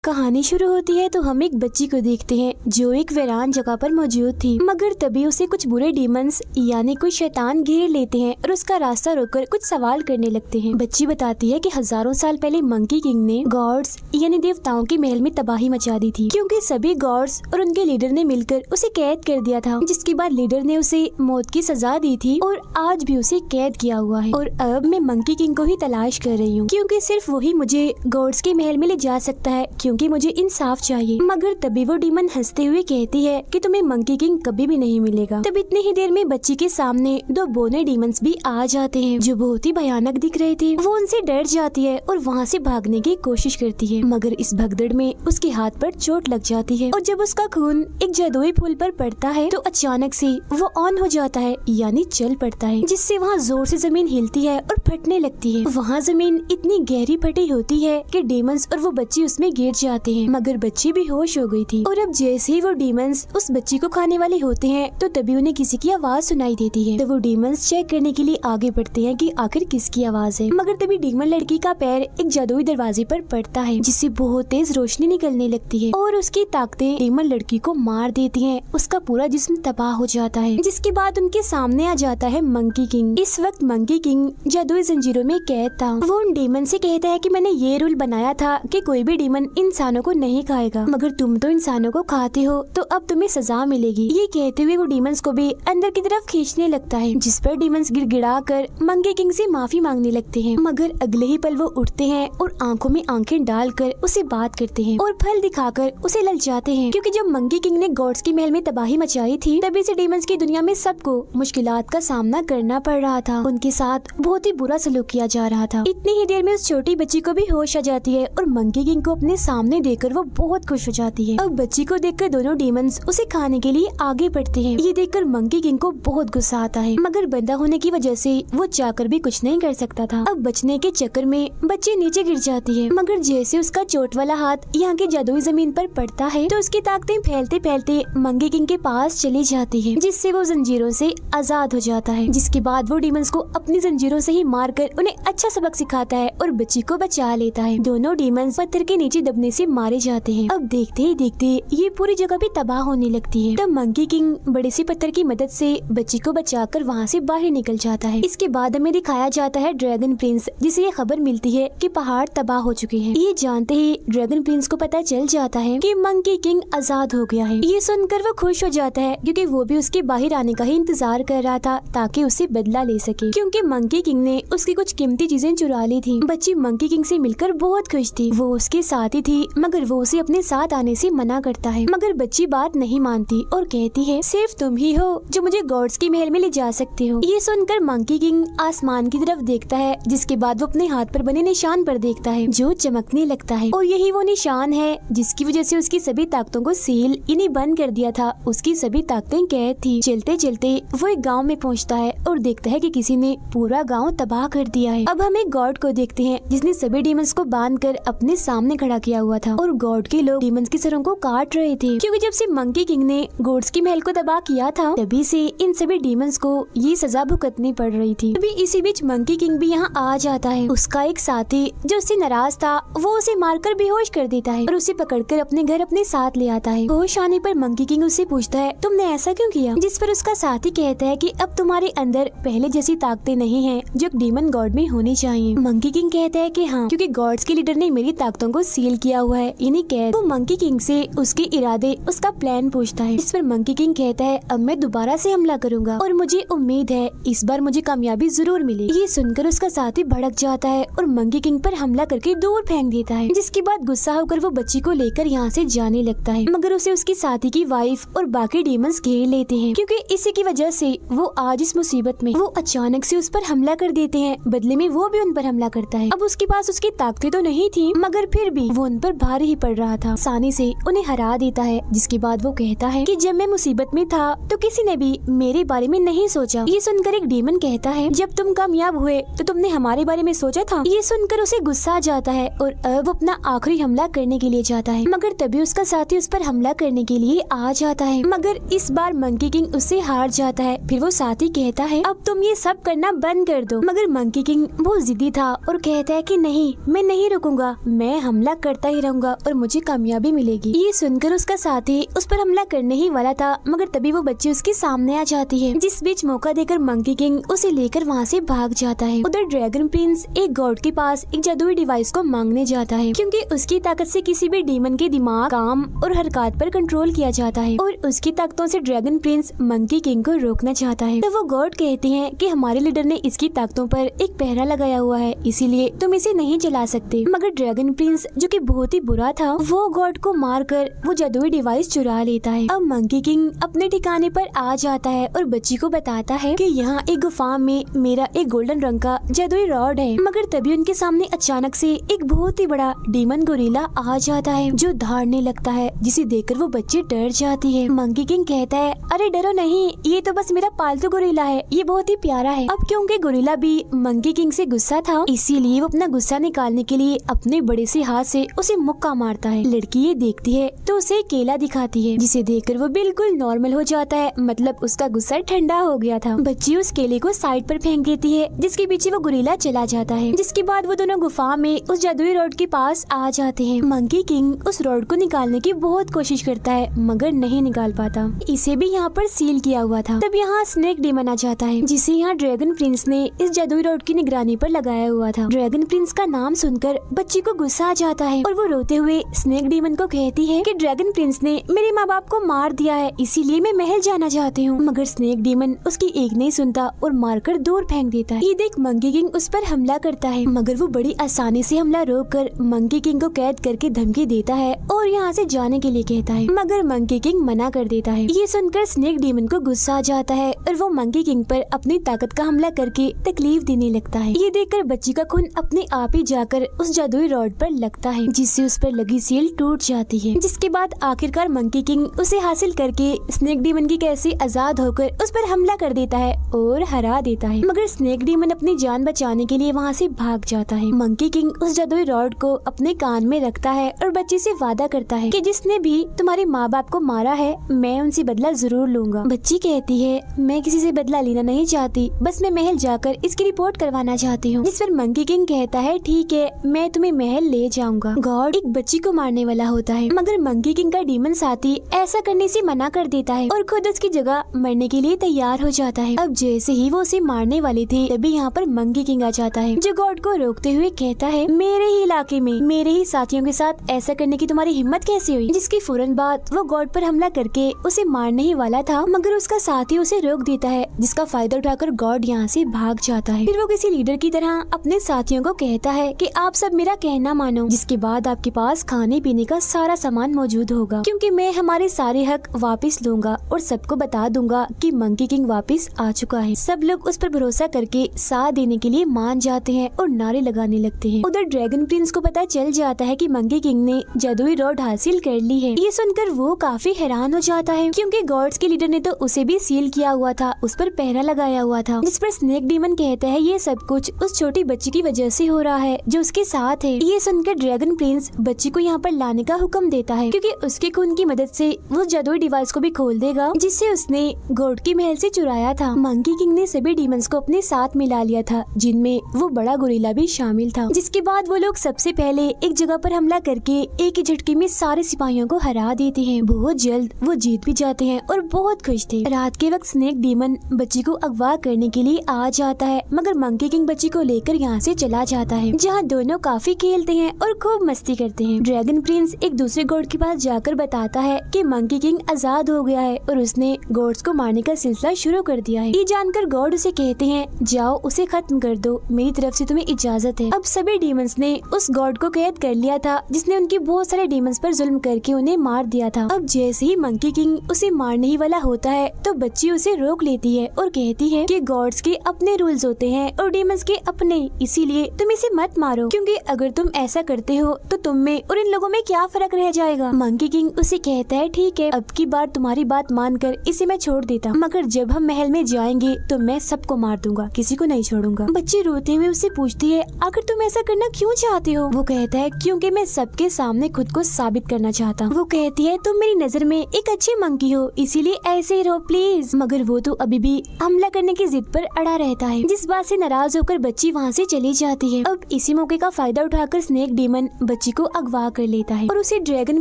कहानी शुरू होती है तो हम एक बच्ची को देखते हैं जो एक वीरान जगह पर मौजूद थी, मगर तभी उसे कुछ बुरे डीमंस यानी कोई शैतान घेर लेते हैं और उसका रास्ता रोककर कुछ सवाल करने लगते हैं। बच्ची बताती है कि हजारों साल पहले मंकी किंग ने गॉड्स यानी देवताओं के महल में तबाही मचा दी थी, क्योंकि सभी गॉड्स और उनके लीडर ने मिलकर उसे कैद कर दिया था, जिसके बाद लीडर ने उसे मौत की सजा दी थी और आज भी उसे कैद किया हुआ है। और अब मैं मंकी किंग को ही तलाश कर रही हूँ, क्योंकि सिर्फ वही मुझे गॉड्स के महल में ले जा सकता है, क्योंकि मुझे इंसाफ चाहिए। मगर तभी वो डीमन हंसते हुए कहती है कि तुम्हें मंकी किंग कभी भी नहीं मिलेगा। तब इतनी ही देर में बच्ची के सामने दो बोने डीमंस भी आ जाते हैं जो बहुत ही भयानक दिख रहे थे। वो उनसे डर जाती है और वहाँ से भागने की कोशिश करती है, मगर इस भगदड़ में उसके हाथ पर चोट लग जाती है और जब उसका खून एक जादुई फूल पर पड़ता है तो अचानक से वो ऑन हो जाता है यानी चल पड़ता है, जिससे वहाँ जोर से जमीन हिलती है और फटने लगती है। वहाँ जमीन इतनी गहरी फटी होती है कि डीमंस और वो बच्ची उसमें गिर जाते हैं, मगर बच्ची भी होश हो गई थी। और अब जैसे ही वो डीमंस उस बच्ची को खाने वाले होते हैं तो तभी उन्हें किसी की आवाज सुनाई देती है। तो वो डीमंस चेक करने के लिए आगे बढ़ते हैं कि आखिर किसकी आवाज है, मगर तभी डीमन लड़की का पैर एक जादुई दरवाजे पर पड़ता है, जिससे बहुत तेज रोशनी निकलने लगती है और उसकी ताकतें डीमन लड़की को मार देती हैं। उसका पूरा जिस्म तबाह हो जाता है, जिसके बाद उनके सामने आ जाता है मंकी किंग। इस वक्त मंकी किंग जादुई जंजीरों में कैद था। वो उन डीमन से कहता है कि मैंने ये रूल बनाया था कि कोई भी डीमन इंसानों को नहीं खाएगा, मगर तुम तो इंसानों को खाते हो तो अब तुम्हें सजा मिलेगी। ये कहते हुए वो डीमंस को भी अंदर की तरफ खींचने लगता है, जिस पर डीमंस गिड़गिड़ा कर मंकी किंग से माफी मांगने लगते हैं। मगर अगले ही पल वो उठते हैं और आंखों में आंखें डालकर उसे बात करते हैं और फल दिखाकर उसे ललचाते हैं, क्योंकि जब मंकी किंग ने गॉड्स के महल में तबाही मचाई थी तभी से डीमंस की दुनिया में सबको मुश्किलात का सामना करना पड़ रहा था। उनके साथ बहुत ही बुरा सलूक किया जा रहा था। इतनी ही देर में उस छोटी बच्ची को भी होश आ जाती है और मंकी किंग को अपने सामने देखकर वो बहुत खुश हो जाती है। अब बच्ची को देखकर दोनों डीमंस उसे खाने के लिए आगे बढ़ते हैं। ये देखकर मंकी किंग को बहुत गुस्सा आता है, मगर बंधा होने की वजह से वो चाहकर भी कुछ नहीं कर सकता था। अब बचने के चक्कर में बच्ची नीचे गिर जाती है, मगर जैसे उसका चोट वाला हाथ यहाँ की जादुई जमीन पर पड़ता है तो उसकी ताकतें फैलते फैलते मंकी किंग के पास चली जाती है, जिससे वो जंजीरों से आजाद हो जाता है। जिसके बाद वो डीमंस को अपनी जंजीरों से ही मारकर उन्हें अच्छा सबक सिखाता है और बच्ची को बचा लेता है। दोनों डीमंस पत्थर के नीचे दबने से मारे जाते हैं। अब देखते ही देखते ये पूरी जगह भी तबाह होने लगती है। तब मंकी किंग बड़े से पत्थर की मदद से बच्ची को बचाकर वहाँ से बाहर निकल जाता है। इसके बाद हमें दिखाया जाता है ड्रैगन प्रिंस, जिसे ये खबर मिलती है कि पहाड़ तबाह हो चुके हैं। ये जानते ही ड्रैगन प्रिंस को पता चल जाता है कि मंकी किंग आजाद हो गया है। ये सुनकर वो खुश हो जाता है, क्योंकि वो भी उसके बाहर आने का ही इंतजार कर रहा था ताकि उसे बदला ले सके, क्योंकि मंकी किंग ने उसकी कुछ कीमती चीजें चुरा ली थी। बच्ची मंकी किंग से मिलकर बहुत खुश थी। वो उसके साथ ही थी, मगर वो उसे अपने साथ आने से मना करता है, मगर बच्ची बात नहीं मानती और कहती है सिर्फ तुम ही हो जो मुझे गॉड्स के महल में ले जा सकते हो। ये सुनकर मंकी किंग आसमान की तरफ देखता है, जिसके बाद वो अपने हाथ पर बने निशान पर देखता है जो चमकने लगता है, और यही वो निशान है जिसकी वजह से उसकी सभी ताकतों को सील इन्हीं बंद कर दिया था। उसकी सभी ताकतें कैद थी। चलते चलते वो एक गाँव में पहुँचता है और देखता है कि किसी ने पूरा गाँव तबाह कर दिया है। अब हम एक गॉड को देखते हैं जिसने सभी डीमंस को बांध कर अपने सामने खड़ा किया हुआ था, और गॉड के लोग डीमंस के सरों को काट रहे थे, क्योंकि जब से मंकी किंग ने गॉड्स के महल को तबाह किया था तभी से इन सभी डीमंस को ये सजा भुगतनी पड़ रही थी। तभी इसी बीच मंकी किंग भी यहाँ आ जाता है। उसका एक साथी जो उससे नाराज था वो उसे मारकर बेहोश कर देता है और उसे पकड़कर अपने घर अपने साथ ले आता है। होश आने पर मंकी किंग उससे पूछता है तुमने ऐसा क्यों किया, जिस पर उसका साथी कहता है कि अब तुम्हारे अंदर पहले जैसी ताकतें नहीं है जो एक डीमन गॉड में होनी चाहिए। मंकी किंग कहता है कि हाँ, क्योंकि गॉड्स के लीडर ने मेरी ताकतों को सील किया हुआ है इन्हीं कैद। वो मंकी किंग से उसके इरादे उसका प्लान पूछता है, इस पर मंकी किंग कहता है अब मैं दोबारा से हमला करूंगा और मुझे उम्मीद है इस बार मुझे कामयाबी जरूर मिलेगी। ये सुनकर उसका साथी भड़क जाता है और मंकी किंग पर हमला करके दूर फेंक देता है, जिसके बाद गुस्सा होकर वो बच्ची को लेकर यहाँ से जाने लगता है, मगर उसे उसकी साथी की वाइफ और बाकी डीमंस घेर लेते हैं, क्योंकि इसी की वजह से वो आज इस मुसीबत में वो अचानक से उस पर हमला कर देते हैं। बदले में वो भी उन पर हमला करता है। अब उसके पास उसकी ताकतें तो नहीं थी, मगर फिर भी वो उन पर भारी ही पड़ रहा था। आसानी से उन्हें हरा देता है, जिसके बाद वो कहता है कि जब मैं मुसीबत में था तो किसी ने भी मेरे बारे में नहीं सोचा। ये सुनकर एक डीमन कहता है जब तुम कामयाब हुए तो तुमने हमारे बारे में सोचा था। ये सुनकर उसे गुस्सा आ जाता है और अब वो अपना आखिरी हमला करने के लिए जाता है, मगर तभी उसका साथी उस पर हमला करने के लिए आ जाता है, मगर इस बार मंकी किंग उससे हार जाता है। फिर वो साथी कहता है अब तुम ये सब करना बंद कर दो, मगर मंकी किंग बहुत जिद्दी था और कहता है कि नहीं, मैं नहीं रुकूंगा, मैं हमला करता ही रहूंगा और मुझे कामयाबी मिलेगी। ये सुनकर उसका साथी उस पर हमला करने ही वाला था, मगर तभी वो बच्ची उसके सामने आ जाती है, जिस बीच मौका देकर मंकी किंग उसे लेकर वहाँ से भाग जाता है। उधर ड्रैगन प्रिंस एक गॉड के पास एक जादुई डिवाइस को मांगने जाता है, क्योंकि उसकी ताकत से किसी भी डीमन के दिमाग, काम और हरकत पर कंट्रोल किया जाता है, और उसकी ताकतों से ड्रैगन प्रिंस मंकी किंग को रोकना चाहता है। तो वो गॉड कहते हैं कि हमारे लीडर ने इसकी ताकतों पर एक पहरा लगाया हुआ है, इसीलिए तुम इसे नहीं चला सकते। मगर ड्रैगन प्रिंस, जो कि बहुत ही बुरा था, वो गॉड को मारकर वो जादुई डिवाइस चुरा लेता है। अब मंकी किंग अपने ठिकाने पर आ जाता है और बच्ची को बताता है कि यहाँ एक गुफा में मेरा एक गोल्डन रंग का जादुई रॉड है। मगर तभी उनके सामने अचानक से एक बहुत ही बड़ा डीमन गोरिल्ला आ जाता है, जो दहाड़ने लगता है, जिसे देखकर वो बच्ची डर जाती है। मंकी किंग कहता है, अरे डरो नहीं, ये तो बस मेरा पालतू गोरिल्ला है, ये बहुत ही प्यारा है। अब क्योंकि गोरिल्ला भी मंकी किंग से गुस्सा था, इसीलिए वो अपना गुस्सा निकालने के लिए अपने बड़े से हाथ से उसे मुक्का मारता है। लड़की ये देखती है तो उसे केला दिखाती है, जिसे देखकर वो बिल्कुल नॉर्मल हो जाता है, मतलब उसका गुस्सा ठंडा हो गया था। बच्ची उस केले को साइड पर फेंक देती है, जिसके पीछे वो गोरिल्ला चला जाता है। जिसके बाद वो दोनों गुफा में उस जादुई रॉड के पास आ जाते हैं। मंकी किंग उस रॉड को निकालने की बहुत कोशिश करता है, मगर नहीं निकाल पाता। इसे भी यहाँ पर सील किया हुआ था। तब यहाँ स्नेक डीमन आ जाता है, जिसे यहाँ ड्रैगन प्रिंस ने इस जादुई रॉड की निगरानी पर लगाया हुआ था। ड्रैगन प्रिंस का नाम सुनकर बच्ची को गुस्सा आ जाता है, और वो रोते हुए स्नेक डीमन को कहती है कि ड्रैगन प्रिंस ने मेरे माँ बाप को मार दिया है, इसीलिए मैं महल जाना चाहती हूँ। मगर स्नेक डीमन उसकी एक नहीं सुनता और मारकर दूर फेंक देता है। ये देख मंकी किंग उस पर हमला करता है, मगर वो बड़ी आसानी से हमला रोककर मंकी किंग को कैद करके धमकी देता है और यहाँ से जाने के लिए कहता है, मगर मंकी किंग मना कर देता है। ये सुनकर स्नेक डीमन को गुस्सा आ जाता है और वो मंकी किंग पर अपनी ताकत का हमला करके तकलीफ देने लगता है। ये देखकर बच्ची का खून अपने आप ही जाकर उस जादुई रॉड पर लगता है, जिससे उस पर लगी सील टूट जाती है। जिसके बाद आखिरकार मंकी किंग उसे हासिल करके स्नेक डीमन की कैसे आजाद होकर उस पर हमला कर देता है और हरा देता है। मगर स्नेक डीमन अपनी जान बचाने के लिए वहाँ से भाग जाता है। मंकी किंग उस जादुई रॉड को अपने कान में रखता है और बच्ची से वादा करता है कि जिसने भी तुम्हारे माँ बाप को मारा है, मैं उनसे बदला जरूर लूंगा। बच्ची कहती है, मैं किसी से बदला लेना नहीं चाहती, बस मैं महल जाकर इसकी रिपोर्ट करवाना चाहती हूँ। जिस पर मंकी किंग कहता है, ठीक है, मैं तुम्हें महल ले जाऊंगा। गॉड एक बच्ची को मारने वाला होता है, मगर मंकी किंग का डीमन साथी ऐसा करने से मना कर देता है और खुद उसकी जगह मरने के लिए तैयार हो जाता है। अब जैसे ही वो उसे मारने वाले थे, तभी यहाँ पर मंकी किंग आ जाता है, जो गॉड को रोकते हुए कहता है, मेरे ही इलाके में मेरे ही साथियों के साथ ऐसा करने की तुम्हारी हिम्मत कैसे हुई? जिसकी फौरन बाद वो गॉड पर हमला करके उसे मारने ही वाला था, मगर उसका साथी उसे रोक देता है, जिसका फायदा उठाकर गॉड यहाँ से भाग जाता है। फिर वो किसी लीडर की तरह अपने साथियों को कहता है कि आप सब मेरा कहना मानो, जिसके बाद आपके पास खाने पीने का सारा सामान मौजूद होगा, क्योंकि मैं हमारे सारे हक वापस लूंगा और सबको बता दूंगा कि मंकी किंग वापस आ चुका है। सब लोग उस पर भरोसा करके साथ देने के लिए मान जाते हैं और नारे लगाने लगते हैं। उधर ड्रैगन प्रिंस को पता चल जाता है कि मंकी किंग ने जादुई रॉड हासिल कर ली है। ये सुनकर वो काफी हैरान हो जाता है, क्योंकि गॉड्स के लीडर ने तो उसे भी सील किया हुआ था, उस पर पहरा लगाया हुआ था। जिस पर स्नेक डीमन कहता है, ये सब कुछ उस छोटी बच्ची की वजह से हो रहा है जो उसके साथ है। ये सुनकर ड्रैगन प्रिंस बच्ची को यहाँ पर लाने का हुक्म देता है, क्योंकि उसके खून की मदद से वो जादुई डिवाइस को भी खोल देगा, जिससे उसने गॉड के महल से चुराया था। मंकी किंग ने सभी डीमंस को अपने साथ मिला लिया था, जिनमें वो बड़ा गोरिल्ला भी शामिल था। जिसके बाद वो लोग सबसे पहले एक जगह पर हमला करके एक ही झटके में सारे सिपाहियों को हरा देते हैं। बहुत जल्द वो जीत भी जाते हैं और बहुत खुश थे। रात के वक्त स्नेक डीमन बच्ची को अगवा करने के लिए आ जाता है, मगर मंकी किंग बच्ची को लेकर यहाँ से चला जाता है, जहाँ दोनों काफी खेलते हैं और खूब मस्ती करते हैं। ड्रैगन प्रिंस एक दूसरे गॉड के पास जाकर बताता है कि मंकी किंग आजाद हो गया है और उसने गॉड्स को मारने का सिलसिला शुरू कर दिया है। ये जानकर गॉड उसे कहते हैं, जाओ उसे खत्म कर दो, मेरी तरफ से तुम्हें इजाजत है। अब सभी डीमंस ने उस गॉड को कैद कर लिया था, जिसने उनके बहुत सारे डीमंस पर जुल्म करके उन्हें मार दिया था। अब जैसे ही मंकी किंग उसे मारने ही वाला होता है, तो बच्ची उसे रोक लेती है और कहती है कि गॉड्स के अपने रूल्स होते हैं और डीमंस के अपने, इसीलिए तुम इसे मत मारो, क्योंकि अगर तुम ऐसा करते हो तो तुम में और इन लोगों में क्या फर्क रह जाएगा। मंकी किंग उसे कहता है, ठीक है, अब की बार तुम्हारी बात मानकर इसे मैं छोड़ देता हूँ, मगर जब हम महल में जाएंगे तो मैं सबको मार दूंगा, किसी को नहीं छोड़ूंगा। बच्ची रोते हुए उससे पूछती है, आखिर तुम ऐसा करना क्यों चाहते हो? वो कहता है, क्योंकि मैं सबके सामने खुद को साबित करना चाहता हूँ। वो कहती है, तुम मेरी नजर में एक अच्छी मंकी हो, इसीलिए ऐसे ही रहो प्लीज। मगर वो तो अभी भी हमला करने की जिद पर अड़ा रहता है, जिस बात से नाराज होकर बच्ची वहाँ से चली जाती है। अब इसी मौके का फायदा उठाकर स्नेक डीमन बच्ची बच्ची को अगवा कर लेता है और उसे ड्रैगन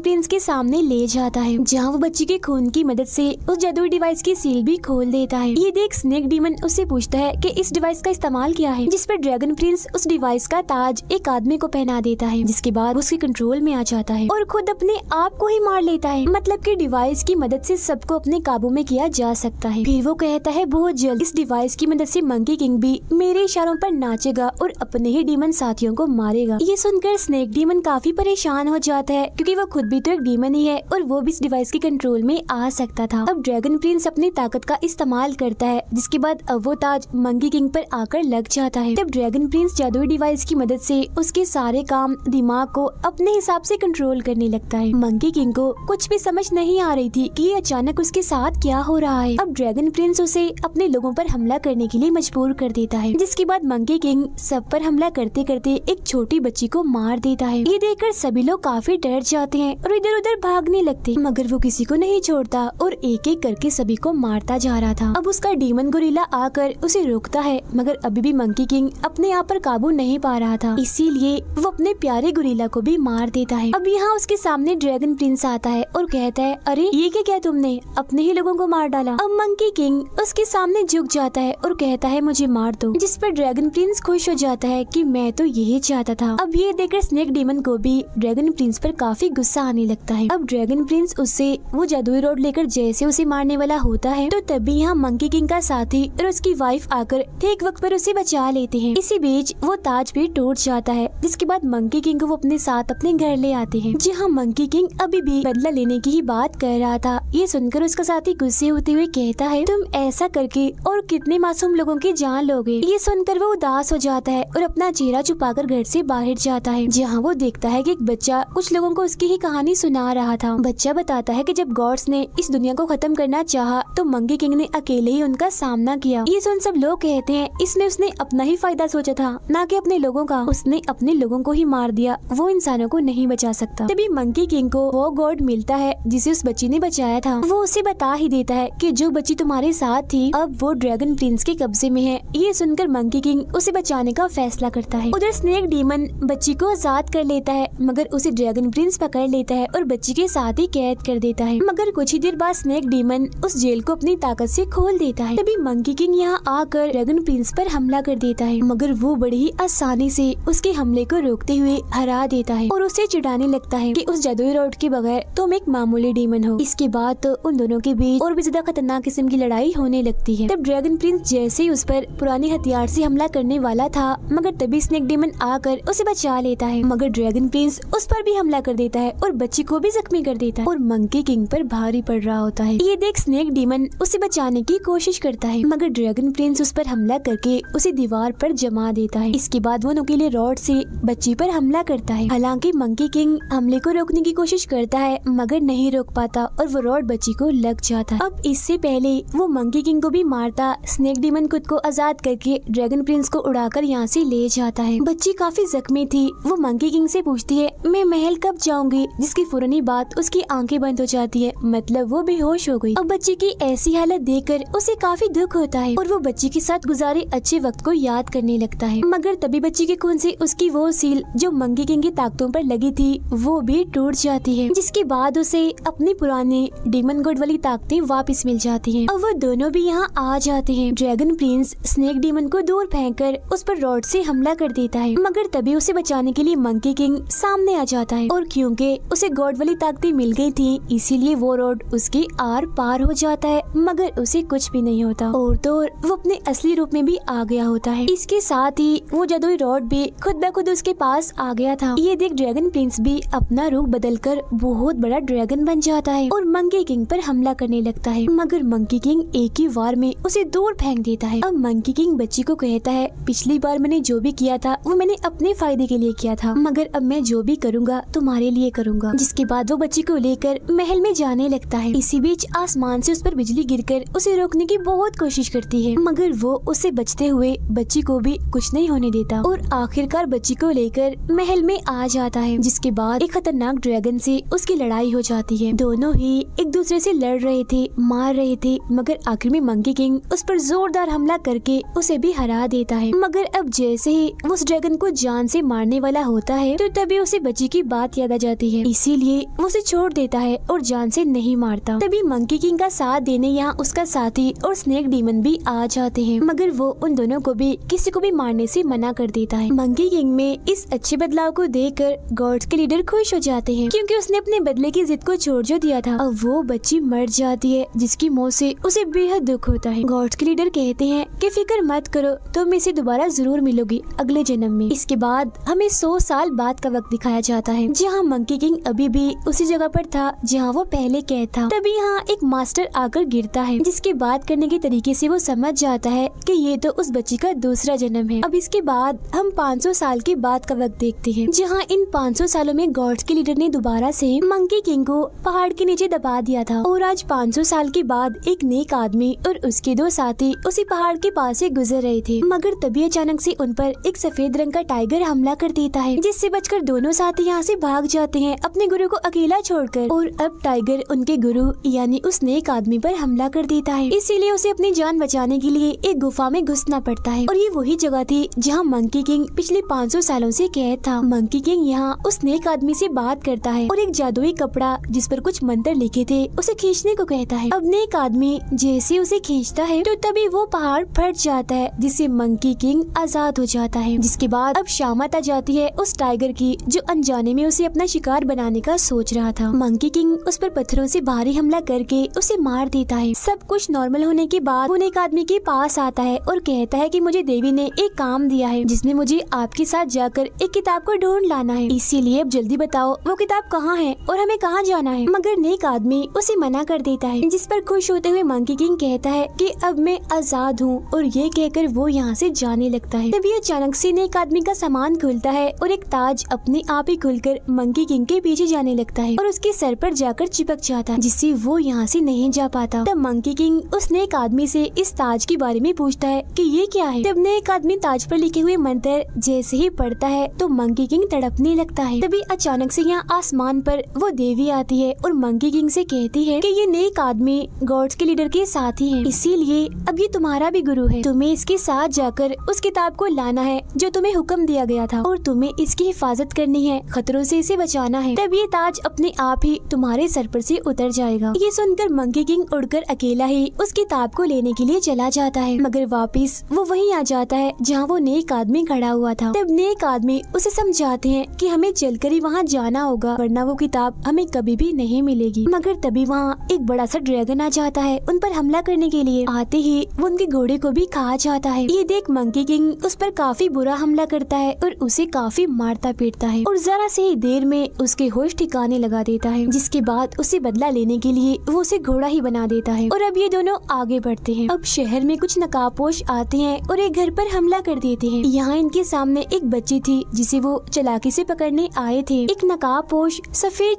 प्रिंस के सामने ले जाता है, जहाँ वो बच्ची के खून की मदद से उस जादुई डिवाइस की सील भी खोल देता है। ये देख स्नेक डीमन उससे पूछता है कि इस डिवाइस का इस्तेमाल क्या है, जिस पर ड्रैगन प्रिंस उस डिवाइस का ताज एक आदमी को पहना देता है, जिसके बाद उसके कंट्रोल में आ जाता है और खुद अपने आप को ही मार लेता है। मतलब कि डिवाइस की मदद से सबको अपने काबू में किया जा सकता है। फिर वो कहता है बहुत जल्द इस डिवाइस की मदद से मंकी किंग भी मेरे इशारों पर नाचेगा और अपने ही डीमन साथियों को मारेगा। ये सुनकर स्नेक डीमन काफी परेशान हो जाता है, क्योंकि वो खुद भी तो एक डीमन ही है और वो भी इस डिवाइस के कंट्रोल में आ सकता था। अब ड्रैगन प्रिंस अपनी ताकत का इस्तेमाल करता है, जिसके बाद अब वो ताज मंकी किंग पर आकर लग जाता है। तब ड्रैगन प्रिंस जादुई डिवाइस की मदद से उसके सारे काम दिमाग को अपने हिसाब से कंट्रोल करने लगता है। मंकी किंग को कुछ भी समझ नहीं आ रही थी कि ये अचानक उसके साथ क्या हो रहा है। अब ड्रैगन प्रिंस उसे अपने लोगों पर हमला करने के लिए मजबूर कर देता है, जिसके बाद मंकी किंग सब पर हमला करते करते एक छोटी बच्ची को मार देता है। ये देखकर सभी लोग काफी डर जाते हैं और इधर उधर भागने लगते, मगर वो किसी को नहीं छोड़ता और एक एक करके सभी को मारता जा रहा था। अब उसका डीमन गोरिल्ला आकर उसे रोकता है, मगर अभी भी मंकी किंग अपने आप पर काबू नहीं पा रहा था, इसीलिए वो अपने प्यारे गोरिल्ला को भी मार देता है। अब यहाँ उसके सामने ड्रैगन प्रिंस आता है और कहता है, अरे ये क्या किया तुमने, अपने ही लोगों को मार डाला। अब मंकी किंग उसके सामने झुक जाता है और कहता है मुझे मार दो, जिस पर ड्रैगन प्रिंस खुश हो जाता है कि मैं तो यही चाहता था। अब ये देखकर स्नेक डीमन को भी ड्रैगन प्रिंस पर काफी गुस्सा आने लगता है। अब ड्रैगन प्रिंस उससे वो जादुई रॉड लेकर जैसे उसे मारने वाला होता है, तो तभी यहाँ मंकी किंग का साथी और उसकी वाइफ आकर ठीक वक्त पर उसे बचा लेते हैं। इसी बीच वो ताज भी टूट जाता है, जिसके बाद मंकी किंग को वो अपने साथ अपने घर ले आते हैं, जहाँ मंकी किंग अभी भी बदला लेने की ही बात कर रहा था। ये सुनकर उसका साथी गुस्से होते हुए कहता है, तुम ऐसा करके और कितने मासूम लोगों की जान लोगे। ये सुनकर वो उदास हो जाता है और अपना चेहरा छुपाकर घर से बाहर जाता है, जहाँ वो देखता है कि एक बच्चा कुछ लोगों को उसकी ही कहानी सुना रहा था। बच्चा बताता है कि जब गॉड्स ने इस दुनिया को खत्म करना चाहा तो मंकी किंग ने अकेले ही उनका सामना किया। ये सुन सब लोग कहते हैं, इसमें उसने अपना ही फायदा सोचा था, ना कि अपने लोगों का। उसने अपने लोगों को ही मार दिया, वो इंसानों को नहीं बचा सकता। तभी मंकी किंग को वो गॉड मिलता है जिसे उस बच्ची ने बचाया था। वो उसे बता ही देता है कि जो बच्ची तुम्हारे साथ थी अब वो ड्रैगन प्रिंस के कब्जे में है। ये सुनकर मंकी किंग उसे बचाने का फैसला करता है। उधर स्नेक डीमन बच्ची को आजाद कर लेता है, मगर उसे ड्रैगन प्रिंस पकड़ लेता है और बच्ची के साथ ही कैद कर देता है। मगर कुछ ही देर बाद स्नेक डीमन उस जेल को अपनी ताकत से खोल देता है। तभी मंकी किंग यहाँ आकर ड्रैगन प्रिंस पर हमला कर देता है, मगर वो बड़ी ही आसानी से उसके हमले को रोकते हुए हरा देता है और उसे चिढ़ाने लगता है कि उस जादुई रॉड के बगैर तुम एक मामूली डीमन हो। इसके बाद तो उन दोनों के बीच और भी ज्यादा खतरनाक किस्म की लड़ाई होने लगती है। तब ड्रैगन प्रिंस जैसे ही उस पर पुराने हथियार से हमला करने वाला था, मगर तभी स्नेक डीमन आकर उसे बचा लेता है, मगर ड्रैगन प्रिंस उस पर भी हमला कर देता है और बच्ची को भी जख्मी कर देता है और मंकी किंग पर भारी पड़ रहा होता है। ये देख स्नेक डीमन उसे बचाने की कोशिश करता है, मगर ड्रैगन प्रिंस उस पर हमला करके उसे दीवार पर जमा देता है। इसके बाद वो नुकीले रॉड से बच्ची पर हमला करता है। हालांकि मंकी किंग हमले को रोकने की कोशिश करता है, मगर नहीं रोक पाता और वो रॉड बच्ची को लग जाता है। अब इससे पहले वो मंकी किंग को भी मारता, स्नेक डीमन खुद को आजाद करके ड्रैगन प्रिंस को उड़ाकर यहाँ से ले जाता है। बच्ची काफी जख्मी थी। वो मंकी किंग से पूछती है, मैं महल कब जाऊंगी, जिसकी फौरनी बात उसकी आंखें बंद हो जाती है, मतलब वो बेहोश हो गई। अब बच्ची की ऐसी हालत देखकर उसे काफी दुख होता है और वो बच्ची के साथ गुजारे अच्छे वक्त को याद करने लगता है। मगर तभी बच्ची के खून से उसकी वो सील जो मंकी किंग की ताकतों पर लगी थी वो भी टूट जाती है, जिसके बाद उसे अपनी पुरानी डीमन गॉड वाली ताकतें वापस मिल जाती हैं। अब वो दोनों भी यहाँ आ जाते हैं। ड्रैगन प्रिंस स्नेक डीमन को दूर फेंककर उस पर रॉड से हमला कर देता है, मगर तभी उसे बचाने के लिए मंकी किंग सामने आ जाता है और क्योंकि उसे गॉड वाली ताकतें मिल गई थी इसीलिए वो रॉड उसके आर पार हो जाता है, मगर उसे कुछ भी नहीं होता और तो वो अपने असली रूप में भी आ गया होता है। इसके साथ ही वो जादुई रॉड भी खुद ब खुद उसके पास आ गया था। ये देख ड्रैगन प्रिंस भी अपना रूप बदलकर बहुत बड़ा ड्रैगन बन जाता है और मंकी किंग पर हमला करने लगता है, मगर मंकी किंग एक ही वार में उसे दूर फेंक देता है। अब मंकी किंग बच्ची को कहता है, पिछली बार मैंने जो भी किया था वो मैंने अपने फायदे के लिए किया था, मगर अब मैं जो भी करूँगा तुम्हारे लिए करूँगा। जिसके बाद वो बच्ची को लेकर महल में जाने लगता है। इसी बीच आसमान से उस पर बिजली गिरकर उसे रोकने की बहुत कोशिश करती है, मगर वो उसे बचते हुए बच्ची को भी कुछ नहीं होने देता और आखिरकार बच्ची को लेकर महल में आ जाता है। जिसके बाद एक खतरनाक ड्रैगन से उसकी लड़ाई हो जाती है। दोनों ही एक दूसरे से लड़ रहे थे, मार रहे थे, मगर आखिर में मंकी किंग उस पर जोरदार हमला करके उसे भी हरा देता है। मगर अब जैसे ही वो उस ड्रैगन को जान से मारने वाला होता है तो तभी उसे बच्ची की बात याद आ जाती है, इसीलिए वो उसे छोड़ देता है और जान से नहीं मारता। तभी मंकी किंग का साथ देने यहाँ उसका साथी और स्नेक डीमन भी आ जाते हैं, मगर वो उन दोनों को भी किसी को भी मारने से मना कर देता है। मंकी किंग में इस अच्छे बदलाव को देखकर गॉड्स के लीडर खुश हो जाते हैं, क्योंकि उसने अपने बदले की जिद को छोड़ जो दिया था। अब वो बच्ची मर जाती है, जिसकी मौत से उसे बेहद दुख होता है। गॉड्स के लीडर कहते हैं कि फिक्र मत करो, तुम इसे दोबारा जरूर मिलोगी अगले जन्म में। इसके बाद हमें 100 साल बाद का वक्त दिखाया जाता है, जहाँ मंकी किंग अभी भी उसी जगह पर था जहाँ वो पहले कैद था। तभी यहाँ एक मास्टर आकर गिरता है, जिसके बात करने के तरीके से वो समझ जाता है कि ये तो उस बच्ची का दूसरा जन्म है। अब इसके बाद हम 500 साल के बाद का वक्त देखते हैं, जहाँ इन 500 सालों में गॉड्स के लीडर ने दोबारा से मंकी किंग को पहाड़ के नीचे दबा दिया था। और आज 500 साल के बाद एक नेक आदमी और उसके 2 साथी उसी पहाड़ के पास से गुजर रहे थे, मगर तभी अचानक से उन पर एक सफेद रंग का टाइगर हमला कर देता है, जिससे बचकर दोनों साथी यहाँ से भाग जाते हैं अपने गुरु को अकेला छोड़कर। और अब टाइगर उनके गुरु यानी उस नेक आदमी पर हमला कर देता है, इसीलिए उसे अपनी जान बचाने के लिए एक गुफा में घुसना पड़ता है। और ये वही जगह थी जहाँ मंकी किंग पिछले 500 सालों से कैद था। मंकी किंग यहाँ उस नेक आदमी से बात करता है और एक जादुई कपड़ा जिस पर कुछ मंत्र लिखे थे उसे खींचने को कहता है। अब नेक आदमी जैसे उसे खींचता है तो तभी वो पहाड़ फट जाता है, जिससे मंकी किंग आजाद हो जाता है। जिसके बाद अब शामत आ जाती है उस टाइगर की, जो अनजाने में उसे अपना शिकार बनाने का सोच रहा था। मंकी किंग उस पर पत्थरों से भारी हमला करके उसे मार देता है। सब कुछ नॉर्मल होने के बाद वो नेक आदमी के पास आता है और कहता है कि मुझे देवी ने एक काम दिया है, जिसमें मुझे आपके साथ जाकर एक किताब को ढूंढ लाना है, इसीलिए अब जल्दी बताओ वो किताब कहाँ है और हमें कहाँ जाना है। मगर नेक आदमी उसे मना कर देता है, जिस पर खुश होते हुए मंकी किंग कहता है कि अब मैं आजाद हूँ, और ये कहकर वो यहाँ से जाने लगता है। तभी अचानक से नेक आदमी का सामान खुलता है और एक ताज अपने आप ही खुलकर मंकी किंग के पीछे जाने लगता है और उसके सर पर जाकर चिपक जाता है, जिससे वो यहाँ से नहीं जा पाता। तब मंकी किंग उस नेक आदमी से इस ताज के बारे में पूछता है कि ये क्या है। तब नेक आदमी ताज पर लिखे हुए मंत्र जैसे ही पढ़ता है तो मंकी किंग तड़पने लगता है। तभी अचानक से यहाँ आसमान पर वो देवी आती है और मंकी किंग से कहती है कि ये नेक आदमी गॉड्स के लीडर के साथी है, इसीलिए अब ये तुम्हारा भी गुरु है। तुम्हें इसके साथ जाकर उस किताब को लाना है जो तुम्हें हुक्म दिया गया था, और तुम्हें इसकी हिफाजत करनी है, खतरों से इसे बचाना है। तब ये ताज अपने आप ही तुम्हारे सर पर से उतर जाएगा। ये सुनकर मंकी किंग उड़कर अकेला ही उस किताब को लेने के लिए चला जाता है, मगर वापस वो वहीं आ जाता है जहाँ वो नेक आदमी खड़ा हुआ था। तब नेक आदमी उसे समझाते हैं कि हमें चलकर ही वहाँ जाना होगा, वरना वो किताब हमें कभी भी नहीं मिलेगी। मगर तभी वहाँ एक बड़ा सा ड्रैगन आ जाता है उन पर हमला करने के लिए। आते ही वो उनके घोड़े को भी खा जाता है। ये देख मंकी किंग उस पर काफी बुरा हमला करता है और उसे काफी मारता पीटता है, और जरा से ही देर में उसके होश ठिकाने लगा देता है। जिसके बाद उसे बदला लेने के लिए वो उसे घोड़ा ही बना देता है। और अब ये दोनों आगे बढ़ते हैं। अब शहर में कुछ नकाबपोश आते हैं और एक घर पर हमला कर देते हैं। यहाँ इनके सामने एक बच्ची थी जिसे वो चालाकी से पकड़ने आए थे। एक नकाबपोश सफेद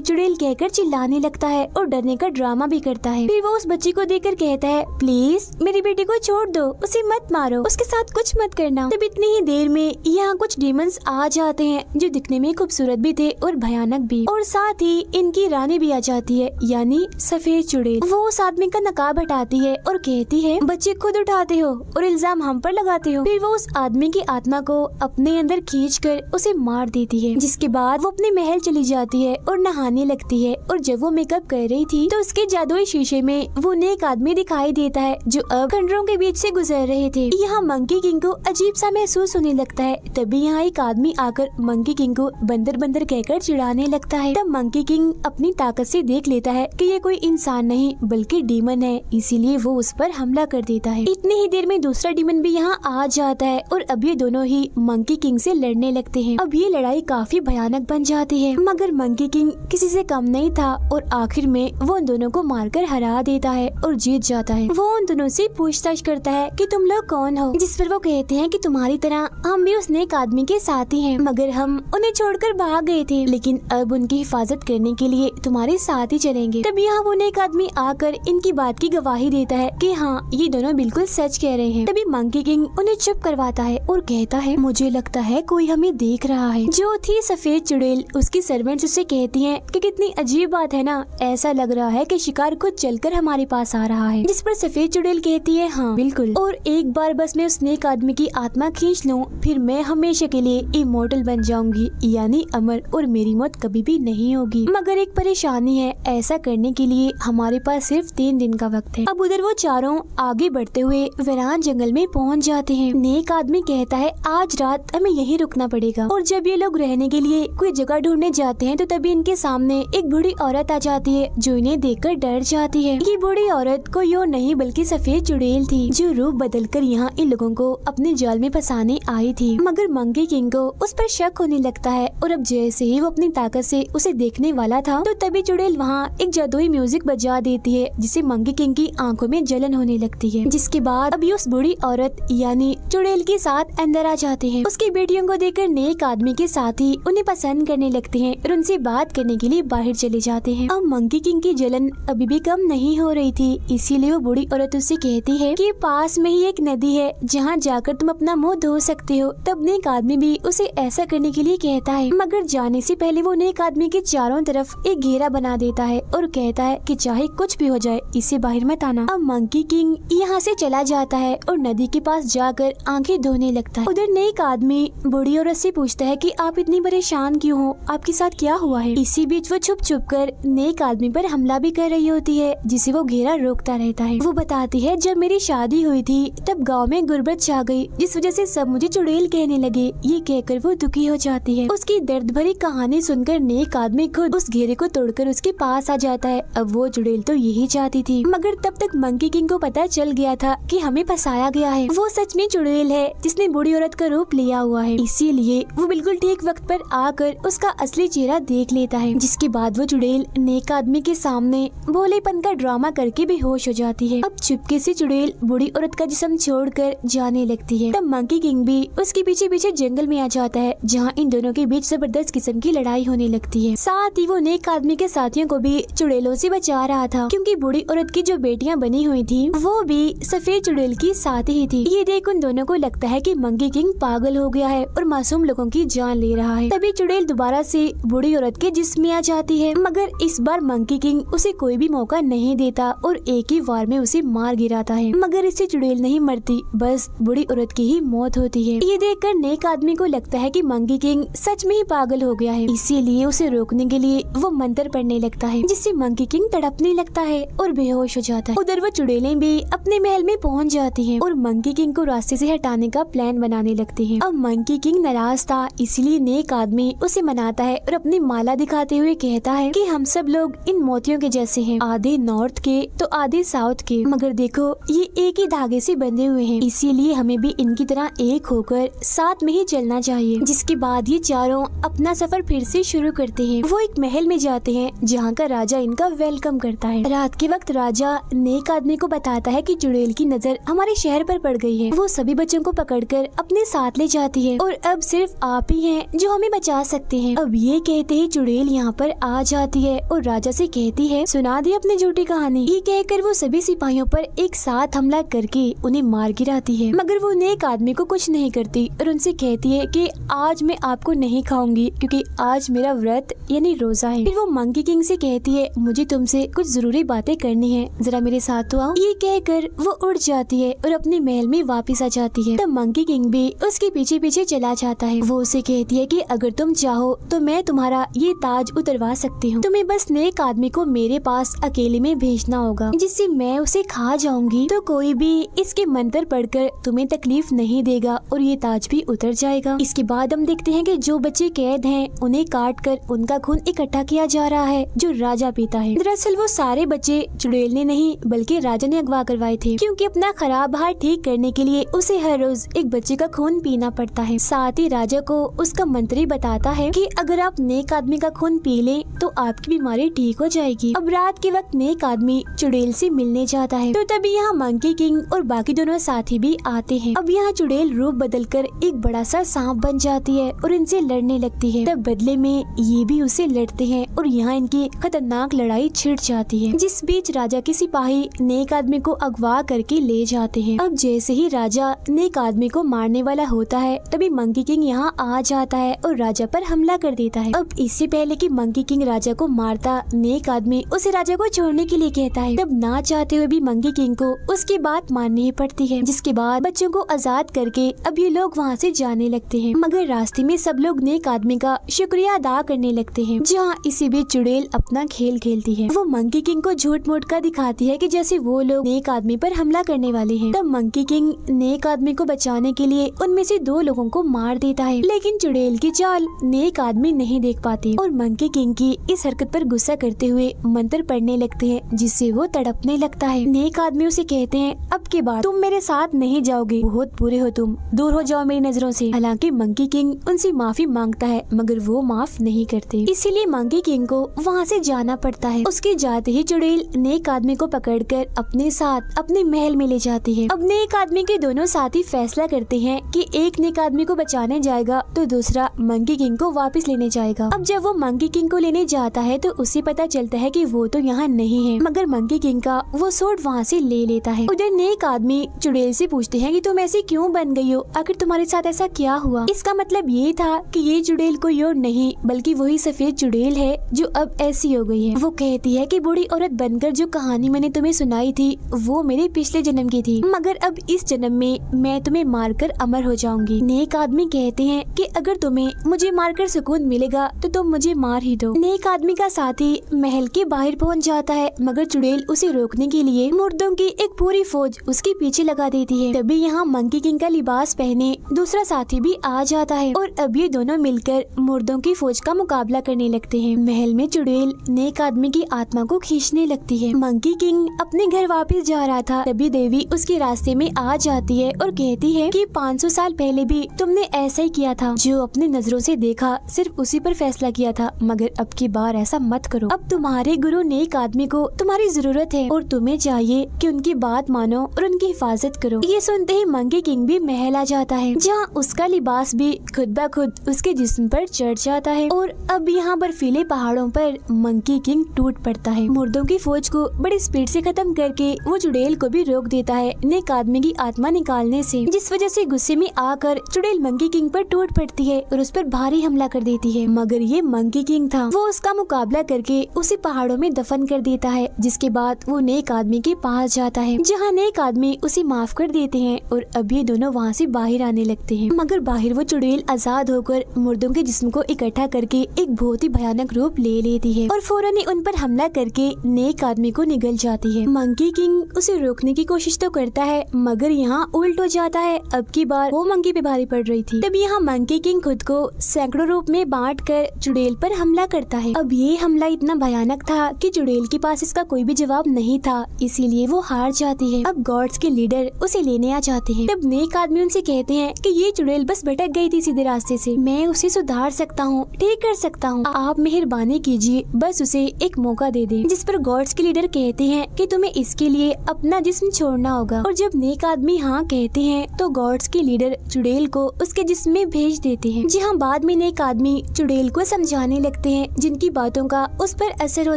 चुड़ैल कहकर चिल्लाने लगता है और डरने का ड्रामा भी करता है। फिर वो उस बच्ची को देखकर कहता है, प्लीज मेरी बेटी को छोड़ दो, उसे मत मारो, उसके साथ कुछ मत करना। तब इतनी ही देर में यहाँ कुछ डीमंस आ जाते हैं जो दिखने में खूबसूरत भी थे और भयानक भी, और साथ ही इनकी रानी भी आ जाती है यानी सफेद चुड़ैल। वो उस आदमी का नकाब हटाती है और कहती है, बच्चे खुद उठाते हो और इल्जाम हम पर लगाते हो। फिर वो उस आदमी की आत्मा को अपने अंदर खींचकर उसे मार देती है। जिसके बाद वो अपने महल चली जाती है और नहाने लगती है, और जब वो मेकअप कर रही थी तो उसके जादुई शीशे में वो नेक आदमी दिखाई देता है जो अब खंडरों के बीच से गुजर रहे थे। यहाँ मंकी किंग को अजीब सा महसूस होने लगता है। तभी यहाँ एक आदमी आकर मंकी किंग को बंदर बंदर कहकर चिढ़ाने लगता है। तब मंकी किंग अपनी ताकत से देख लेता है कि ये कोई इंसान नहीं बल्कि डीमन है, इसीलिए वो उस पर हमला कर देता है। इतनी ही देर में दूसरा डीमन भी यहाँ आ जाता है और अब ये दोनों ही मंकी किंग से लड़ने लगते हैं। अब ये लड़ाई काफी भयानक बन जाती है, मगर मंकी किंग किसी से कम नहीं था और आखिर में वो उन दोनों को मारकर हरा देता है और जीत जाता है। वो उन दोनों से पूछताछ करता है कि तुम लोग कौन हो, जिस पर वो कहते हैं कि तुम्हारी तरह हम भी उस नेक आदमी के साथी हैं, मगर हम उन्हें छोड़कर भाग गए थे, लेकिन अब उनकी हिफाजत करने के लिए तुम्हारे साथ ही चलेंगे। तब यहाँ वो नेक आदमी आकर इनकी बात की गवाही देता है कि हाँ ये दोनों बिल्कुल सच कह रहे हैं। तभी मंकी किंग उन्हें चुप करवाता है और कहता है, मुझे लगता है कोई हमें देख रहा है। जो थी सफेद चुड़ैल, उसकी सर्वेंट्स उससे कहती हैं कि कितनी अजीब बात है ना, ऐसा लग रहा है कि शिकार खुद चलकर हमारे पास आ रहा है। जिस पर सफेद चुड़ैल कहती है, हाँ बिल्कुल, और एक बार बस मैं उस नेक आदमी की आत्मा खींच लूं, फिर मैं हमेशा के लिए इमॉर्टल बन जाऊंगी, यानी अमर, और मेरी मौत कभी भी नहीं होगी। मगर एक परेशानी है, ऐसा करने के लिए हमारे पास सिर्फ 3 दिन का वक्त है। अब उधर वो चारों आगे बढ़ते हुए वीरान जंगल में पहुंच जाते हैं। नेक आदमी कहता है आज रात हमें यहीं रुकना पड़ेगा। और जब ये लोग रहने के लिए कोई जगह ढूंढने जाते हैं तो तभी इनके सामने एक बूढ़ी औरत आ जाती है जो इन्हें देखकर डर जाती है। ये बूढ़ी औरत कोई और नहीं बल्कि सफेद चुड़ैल थी, जो रूप बदलकर यहाँ इन लोगों को अपने जाल में फंसाने आई थी। मगर मंकी किंग को उस पर शक होने लगता है और अब जैसे ही वो अपनी ताकत से उसे देखने वाला था तो तभी चुड़ैल वहाँ एक जादुई म्यूजिक बजा देती है, जिससे मंकी किंग की आंखों में जलन होने लगती है। जिसके बाद अभी उस बूढ़ी औरत यानी चुड़ैल के साथ अंदर आ जाते हैं। उसकी बेटियों को देखकर नेक आदमी के साथ ही उन्हें पसंद करने लगते हैं और उनसे बात करने के लिए बाहर चले जाते हैं। अब मंकी किंग की जलन अभी भी कम नहीं हो रही थी, इसीलिए वो बूढ़ी औरत उससे कहती है कि पास में ही एक नदी है जहाँ जाकर तुम अपना मुंह धो सकते हो। तब नेक आदमी भी उसे ऐसा करने के लिए कहता है, मगर जाने से पहले वो नेक आदमी के चारों तरफ एक घेरा बना देता है और कहता है कि चाहे कुछ भी हो जाए इसे बाहर मत आना। अब मंकी किंग यहाँ से चला जाता है और नदी के पास जाकर आंखें धोने लगता है। उधर नेक आदमी बूढ़ी औरत से पूछता है कि आप इतनी परेशान क्यों हो, आपके साथ क्या हुआ है। इसी बीच वो छुप छुप कर नेक आदमी पर हमला भी कर रही होती है, जिसे वो घेरा रोकता रहता है। वो बताती है जब मेरी शादी हुई थी तब गाँव में गुर्बत छा गई, जिस वजह से सब मुझे चुड़ैल कहने लगे। ये कहकर वो दुखी हो जाती है। उसकी दर्द भरी कहानी सुनकर नेक आदमी खुद उस घेरे को तोड़कर उसके पास आ जाता है। अब वो चुड़ैल तो यही चाहती थी, मगर तब तक मंकी किंग को पता चल गया था कि हमें फंसाया गया है। वो सच में चुड़ैल है जिसने बूढ़ी औरत का रूप लिया हुआ है, इसीलिए वो बिल्कुल ठीक वक्त पर आकर उसका असली चेहरा देख लेता है। जिसके बाद वो चुड़ैल नेक आदमी के सामने भोलेपन का ड्रामा करके बेहोश हो जाती है। अब चुपके से चुड़ैल बूढ़ी औरत का जिस्म छोड़कर जाने लगती है। तब मंकी किंग भी उसके पीछे पीछे जंगल में आ जाता है, जहाँ इन दोनों के बीच जबरदस्त किस्म की लड़ाई होने लगती है। साथ ही वो नेक आदमी के साथियों को भी चुड़ैलों से बचा रहा था, क्योंकि बूढ़ी औरत की जो बेटियां बनी हुई थी वो भी सफेद चुड़ैल की साथ ही थी। ये देख उन दोनों को लगता है कि मंकी किंग पागल हो गया है और मासूम लोगों की जान ले रहा है। तभी चुड़ैल दोबारा से बूढ़ी औरत के जिस्म में आ जाती है, मगर इस बार मंकी किंग उसे कोई भी मौका नहीं देता और एक ही वार में उसे मार गिराता है। मगर इससे चुड़ैल नहीं मरती, बस बूढ़ी औरत की ही मौत होती है। ये देखकर नेक आदमी को लगता है कि मंकी किंग सच में ही पागल हो गया है, इसीलिए उसे रोकने के लिए वो मंत्र पढ़ने लगता है, जिससे मंकी किंग तड़पने लगता है और बेहोश हो जाता है। उधर वो चुड़ैलें भी अपने महल में पहुंच जाती हैं और मंकी किंग को रास्ते से हटाने का प्लान बनाने लगती हैं। अब मंकी किंग नाराज था, इसलिए नेक आदमी उसे मनाता है और अपनी माला दिखाते हुए कहता है कि हम सब लोग इन मोतियों के जैसे हैं, आधे नॉर्थ के तो आधे साउथ के, मगर देखो ये एक ही धागे से बंधे हुए हैं, इसीलिए हमें भी इनकी तरह एक होकर साथ में ही चलना चाहिए। जिसके बाद ये चारों अपना सफर फिर से शुरू करते हैं। वो एक महल में जाते हैं जहाँ का राजा इनका वेलकम करता है। रात के वक्त राजा नेक आदमी को बताता है कि चुड़ैल की नजर हमारे शहर पर पड़ गई है। वो सभी बच्चों को पकड़कर अपने साथ ले जाती है और अब सिर्फ आप ही हैं जो हमें बचा सकते हैं। अब ये कहते ही चुड़ैल यहाँ पर आ जाती है और राजा से कहती है सुना दी अपनी झूठी कहानी। ये कहकर वो सभी सिपाहियों पर एक साथ हमला करके उन्हें मार गिराती है, मगर वो नेक आदमी को कुछ नहीं करती और उनसे कहती है कि आज मैं आपको नहीं खाऊंगी क्योंकि आज मेरा व्रत यानी रोजा है। फिर वो मंकी किंग से कहती है मुझे तुमसे कुछ जरूरी बातें करनी है, जरा मेरे साथ तो आओ। ये कहकर वो उड़ जाती है और अपने महल में वापस आ जाती है। तब मंकी किंग भी उसके पीछे पीछे चला जाता है। वो उसे कहती है कि अगर तुम चाहो तो मैं तुम्हारा ये ताज उतरवा सकती हूँ, तुम्हें बस नेक आदमी को मेरे पास अकेले में भेजना होगा, जिससे मैं उसे खा जाऊंगी तो कोई भी इसके मंत्र पढ़कर तुम्हें तकलीफ नहीं देगा और ये ताज भी उतर जाएगा। इसके बाद हम देखते हैं कि जो बच्चे कैद हैं उन्हें काट कर उनका खून इकट्ठा किया जा रहा है जो राजा पीता है। दरअसल वो सारे बच्चे चुड़ैल ने नहीं बल्कि राजा ने अगवा करवाए थे, क्योंकि अपना खराब हाथ ठीक करने के लिए उसे हर रोज एक बच्चे का खून पीना पड़ता है। साथ ही राजा को उसका मंत्री बताता है कि अगर आप नेक आदमी का खून पी लें तो आपकी बीमारी ठीक हो जाएगी। अब रात के वक्त नेक आदमी चुड़ैल से मिलने जाता है तो तभी यहाँ मंकी किंग और बाकी दोनों साथी भी आते हैं। अब यहाँ चुड़ैल रूप बदलकर एक बड़ा सा सांप बन जाती है और इनसे लड़ने लगती है। तब बदले में ये भी उसे लड़ते हैं और यहाँ इनकी खतरनाक लड़ाई छिड़ जाती है, जिस बीच राजा के सिपाही नेक आदमी को अगवा करके ले जाते हैं। अब जैसे ही राजा नेक आदमी को मारने वाला होता है तभी मंकी किंग यहाँ आ जाता है और राजा पर हमला कर देता है। अब इससे पहले कि मंकी किंग राजा को मारता, नेक आदमी उसे राजा को छोड़ने के लिए कहता है। तब ना चाहते हुए भी मंकी किंग को उसकी बात माननी ही पड़ती है। जिसके बाद बच्चों को आजाद करके अब ये लोग वहाँ से जाने लगते हैं। हैं, मगर रास्ते में सब लोग नेक आदमी का शुक्रिया अदा करने लगते हैं। जहाँ इसी बीच चुड़ैल अपना खेल खेलती है। वो मंकी किंग को झूठ मूठ का दिखाती है कि जैसे वो लोग नेक आदमी पर हमला करने वाले हैं। तब मंकी किंग नेक आदमी को बचाने के लिए उनमें से 2 लोगों को मार देता है, लेकिन चुड़ैल की चाल नेक आदमी नहीं देख पाती और मंकी किंग की इस हरकत पर गुस्सा करते हुए मंत्र पढ़ने लगते हैं, जिससे वो तड़पने लगता है। नेक आदमी उसे कहते हैं, अब के बाद तुम मेरे साथ नहीं जाओगे, बहुत बुरे हो तुम, दूर हो जाओ मेरी नजरों से। हालांकि मंकी किंग उनसे माफी मांगता है, मगर वो माफ नहीं करते, इसीलिए मंकी किंग को वहाँ से जाना पड़ता है। उसके जाते ही चुड़ैल नेक आदमी को पकड़कर अपने साथ अपने महल में ले जाती है। अब नेक आदमी के दोनों साथी फैसला करते हैं कि एक नेक आदमी को बचाने जाएगा तो दूसरा मंकी किंग को वापस लेने जाएगा। अब जब वो मंकी किंग को लेने जाता है तो उसे पता चलता है कि वो तो यहाँ नहीं है, मगर मंकी किंग का वो सूट वहाँ से ले लेता है। उधर नेक आदमी चुड़ैल से पूछते हैं कि तुम ऐसी क्यों बन गई हो, आखिर तुम्हारे साथ ऐसा क्या हुआ। इसका मतलब ये था कि ये चुड़ैल कोई और नहीं बल्कि वही सफेद चुड़ैल है जो अब ऐसी हो गई है। वो कहती है कि बूढ़ी औरत बनकर जो कहानी मैंने तुम्हें सुनाई थी वो मेरे पिछले जन्म की थी, मगर अब इस जन्म में मैं तुम्हें मारकर अमर हो जाऊंगी। नेक आदमी कहते हैं कि अगर तुम्हें मुझे मारकर सुकून मिलेगा तो तुम मुझे मार ही दो। नेक आदमी का साथी महल के बाहर पहुंच जाता है, मगर चुड़ैल उसे रोकने के लिए मुर्दों की एक पूरी फौज उसके पीछे लगा देती है। तभी यहाँ मंकी किंग का लिबास पहने दूसरा साथी भी आ जाता है और अब ये दोनों मिलकर मुर्दों की फौज का मुकाबला करने लगते हैं। महल में चुड़ैल नेक आदमी की आत्मा को खींचने लगती है। मंकी किंग अपने घर वापस जा रहा था, तभी देवी उसके रास्ते में आ जाती है और कहती है कि 500 साल पहले भी तुमने ऐसा ही किया था, जो अपनी नजरों से देखा सिर्फ उसी पर फैसला किया था, मगर अब की बार ऐसा मत करो। अब तुम्हारे गुरु नेक आदमी को तुम्हारी जरूरत है और तुम्हें चाहिए कि उनकी बात मानो और उनकी हिफाजत करो। ये सुनते ही मंकी किंग भी महल आ जाता है, जहाँ उसका लिबास भी खुद ब खुद उसके जिस्म पर चढ़ जाता है और अब यहाँ बर्फीले पहाड़ों पर मंकी किंग टूट पड़ता है। मुर्दों की फौज को बड़ी स्पीड से खत्म करके वो चुड़ैल को भी रोक देता है नेक आदमी की आत्मा निकालने से, जिस वजह से गुस्से में आकर चुड़ैल मंकी किंग पर टूट पड़ती है और उस पर भारी हमला कर देती है। मगर ये मंकी किंग था, वो उसका मुकाबला करके उसे पहाड़ों में दफन कर देता है, जिसके बाद वो नेक आदमी के पास जाता है, जहाँ नेक आदमी उसे माफ कर देते हैं और अब ये दोनों वहाँ से बाहर आने लगते हैं। मगर बाहर वो चुड़ैल आजाद होकर मुर्दों के जिस्म को इकट्ठा करके एक बहुत ही भयानक रूप ले लेती है और फौरन ही उन पर हमला करके नेक आदमी को निगल जाती है। मंकी किंग उसे रोकने की कोशिश तो करता है, मगर यहाँ उल्ट हो जाता है। अब की बार वो मंकी पे भारी पड़ रही थी। तब यहाँ मंकी किंग खुद को सैकड़ों रूप में बांट कर चुड़ैल पर हमला करता है। अब ये हमला इतना भयानक था कि चुड़ैल के पास इसका कोई भी जवाब नहीं था, इसीलिए वो हार जाती है। अब गॉड्स के लीडर उसे लेने आ जाते हैं। तब नेक आदमी उनसे कहते हैं कि ये चुड़ैल बस भटक गई थी सीधे रास्ते से, मैं उसे सुधार सकता हूँ, ठीक कर सकता हूँ, आप मेहरबानी कीजिए, बस उसे एक मौका दे दें। जिस पर गॉड्स के लीडर कहते हैं कि तुम्हें इसके लिए अपना जिस्म छोड़ना होगा, और जब नेक आदमी हाँ कहते हैं तो गॉड्स के लीडर चुड़ैल को उसके जिस्म में भेज देते हैं। जहाँ बाद में नेक आदमी चुड़ैल को समझाने लगते हैं, जिनकी बातों का उस पर असर हो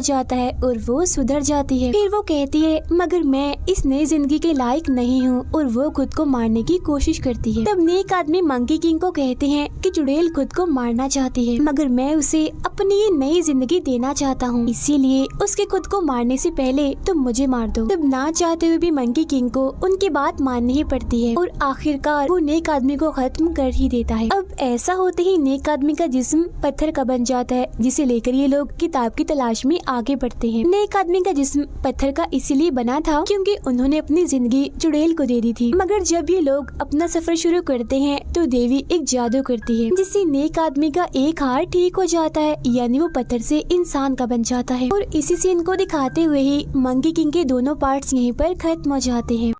जाता है और वो सुधर जाती है। फिर वो कहती है मगर मैं इस नई जिंदगी के लायक नहीं हूँ, और वो खुद को मारने की कोशिश करती है। तब नेक आदमी मंकी किंग को कहते हैं कि चुड़ैल खुद को मारना चाहती है, मगर मैं उसे अपनी ये नई जिंदगी देना चाहता हूँ, इसीलिए उसके खुद को मारने से पहले तुम मुझे मार दो। तब ना चाहते हुए भी मंकी किंग को उनकी बात माननी ही पड़ती है और आखिरकार वो नेक आदमी को खत्म कर ही देता है। अब ऐसा होते ही नेक आदमी का जिस्म पत्थर का बन जाता है, जिसे लेकर ये लोग किताब की तलाश में आगे बढ़ते हैं। नेक आदमी का जिस्म पत्थर का इसीलिए बना था क्योंकि उन्होंने अपनी जिंदगी चुड़ैल को दे दी थी। मगर जब ये लोग अपना सफर शुरू करते हैं तो देवी एक जादू करती है, जिससे नेक आदमी का एक हाथ ठीक हो जाता है, यानी वो पत्थर से इंसान का बन जाता है। और इसी सीन को दिखाते हुए ही मंकी किंग के दोनों पार्ट्स यहीं पर खत्म हो जाते हैं।